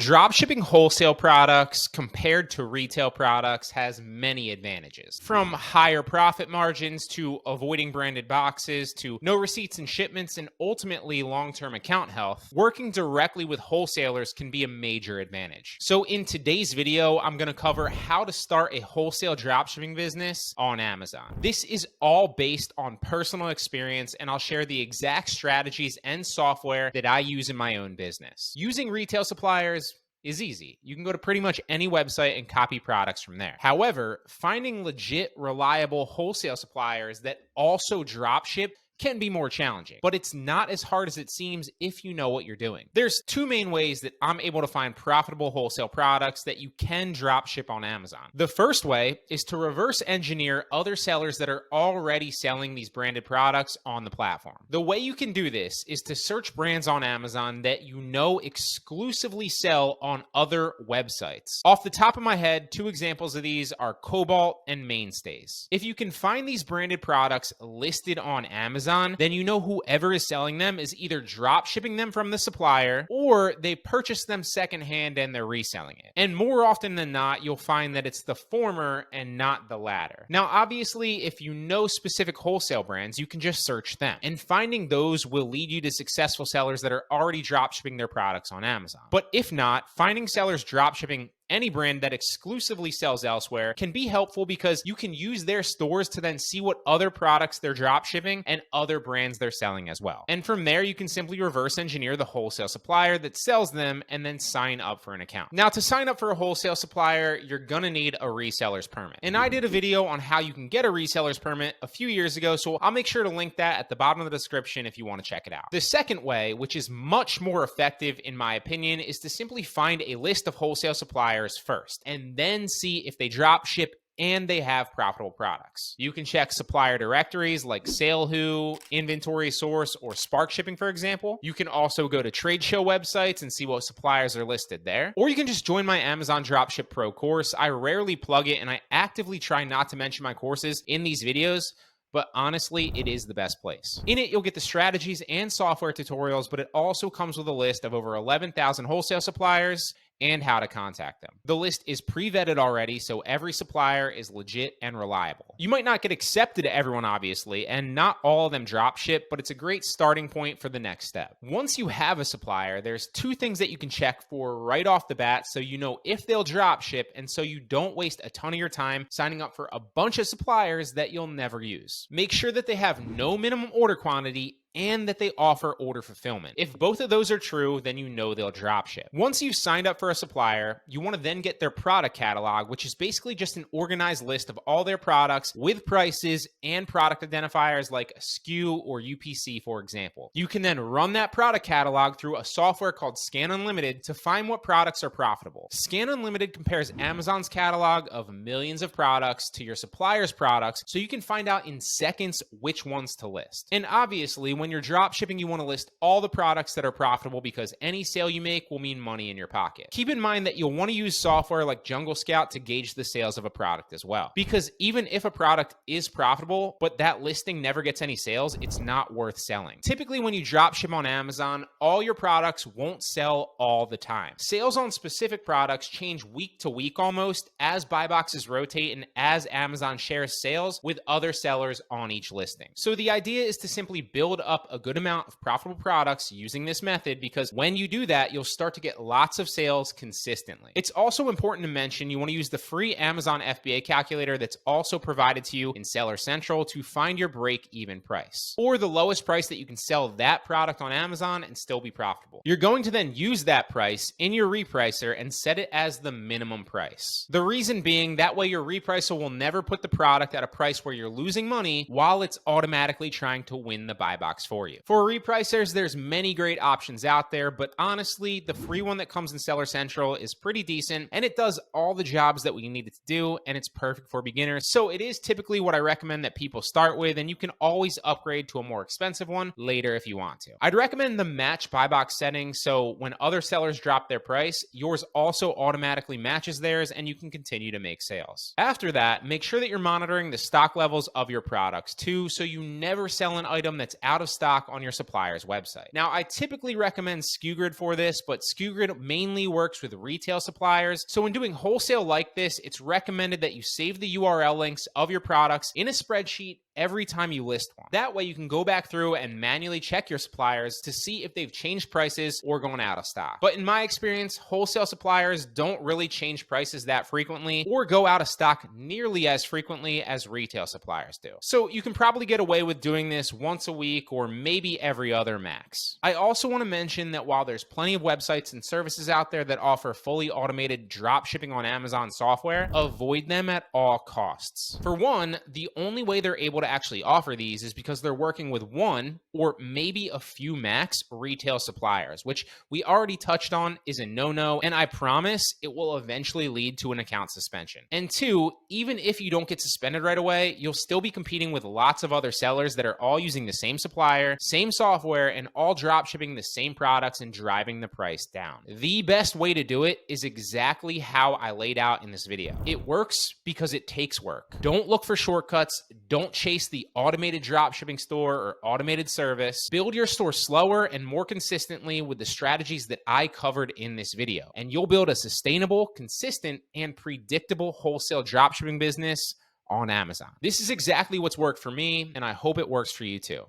Dropshipping wholesale products compared to retail products has many advantages. From higher profit margins to avoiding branded boxes to no receipts and shipments and ultimately long-term account health, working directly with wholesalers can be a major advantage. So in today's video, I'm going to cover how to start a wholesale dropshipping business on Amazon. This is all based on personal experience, and I'll share the exact strategies and software that I use in my own business. Using retail suppliers is easy. You can go to pretty much any website and copy products from there. However, finding legit, reliable wholesale suppliers that also dropship can be more challenging, but it's not as hard as it seems if you know what you're doing. There's two main ways that I'm able to find profitable wholesale products that you can drop ship on Amazon. The first way is to reverse engineer other sellers that are already selling these branded products on the platform. The way you can do this is to search brands on Amazon that you know exclusively sell on other websites. Off the top of my head, two examples of these are Kobalt and Mainstays. If you can find these branded products listed on Amazon, then you know whoever is selling them is either drop shipping them from the supplier or they purchased them secondhand and they're reselling it. And more often than not, you'll find that it's the former and not the latter. Now, obviously, if you know specific wholesale brands, you can just search them. And finding those will lead you to successful sellers that are already drop shipping their products on Amazon. But if not, finding sellers drop shipping any brand that exclusively sells elsewhere can be helpful because you can use their stores to then see what other products they're drop shipping and other brands they're selling as well. And from there, you can simply reverse engineer the wholesale supplier that sells them and then sign up for an account. Now, to sign up for a wholesale supplier, you're gonna need a reseller's permit. And I did a video on how you can get a reseller's permit a few years ago, so I'll make sure to link that at the bottom of the description if you wanna check it out. The second way, which is much more effective in my opinion, is to simply find a list of wholesale suppliers first, and then see if they drop ship and they have profitable products. You can check supplier directories like SaleWho, Inventory Source, or Spark Shipping, for example. You can also go to trade show websites and see what suppliers are listed there. Or you can just join my Amazon Dropship Pro course. I rarely plug it, and I actively try not to mention my courses in these videos, but honestly, it is the best place. In it, you'll get the strategies and software tutorials, but it also comes with a list of over 11,000 wholesale suppliers and how to contact them. The list is pre-vetted already, so every supplier is legit and reliable. You might not get accepted to everyone, obviously, and not all of them drop ship, but it's a great starting point for the next step. Once you have a supplier, there's two things that you can check for right off the bat so you know if they'll drop ship and so you don't waste a ton of your time signing up for a bunch of suppliers that you'll never use. Make sure that they have no minimum order quantity and that they offer order fulfillment. If both of those are true, then you know they'll drop ship. Once you've signed up for a supplier, you want to then get their product catalog, which is basically just an organized list of all their products with prices and product identifiers like a SKU or UPC, for example. You can then run that product catalog through a software called Scan Unlimited to find what products are profitable. Scan Unlimited compares Amazon's catalog of millions of products to your supplier's products, so you can find out in seconds which ones to list. And obviously, when you're drop shipping, you want to list all the products that are profitable because any sale you make will mean money in your pocket. Keep in mind that you'll want to use software like Jungle Scout to gauge the sales of a product as well. Because even if a product is profitable, but that listing never gets any sales, it's not worth selling. Typically, when you drop ship on Amazon, all your products won't sell all the time. Sales on specific products change week to week almost as buy boxes rotate and as Amazon shares sales with other sellers on each listing. So the idea is to simply build up a good amount of profitable products using this method, because when you do that, you'll start to get lots of sales consistently. It's also important to mention you want to use the free Amazon FBA calculator that's also provided to you in Seller Central to find your break-even price, or the lowest price that you can sell that product on Amazon and still be profitable. You're going to then use that price in your repricer and set it as the minimum price. The reason being, that way your repricer will never put the product at a price where you're losing money while it's automatically trying to win the buy box for you. For repricers, there's many great options out there, but honestly, the free one that comes in Seller Central is pretty decent, and it does all the jobs that we need it to do, and it's perfect for beginners. So it is typically what I recommend that people start with, and you can always upgrade to a more expensive one later if you want to. I'd recommend the match buy box setting, so when other sellers drop their price, yours also automatically matches theirs, and you can continue to make sales. After that, make sure that you're monitoring the stock levels of your products too, so you never sell an item that's out of of stock on your supplier's website. Now, I typically recommend SKU for this, but SKU mainly works with retail suppliers. So when doing wholesale like this, it's recommended that you save the URL links of your products in a spreadsheet every time you list one. That way you can go back through and manually check your suppliers to see if they've changed prices or gone out of stock. But in my experience, wholesale suppliers don't really change prices that frequently or go out of stock nearly as frequently as retail suppliers do. So you can probably get away with doing this once a week or maybe every other max. I also want to mention that while there's plenty of websites and services out there that offer fully automated drop shipping on Amazon software, avoid them at all costs. For one, the only way they're able to actually offer these is because they're working with one or maybe a few max retail suppliers, which we already touched on is a no-no, and I promise it will eventually lead to an account suspension. And two, even if you don't get suspended right away, you'll still be competing with lots of other sellers that are all using the same supplier, same software, and all drop shipping the same products and driving the price down. The best way to do it is exactly how I laid out in this video. It works because it takes work. Don't look for shortcuts. Don't chase the automated dropshipping store or automated service. Build your store slower and more consistently with the strategies that I covered in this video, and you'll build a sustainable, consistent, and predictable wholesale dropshipping business on Amazon. This is exactly what's worked for me, and I hope it works for you too.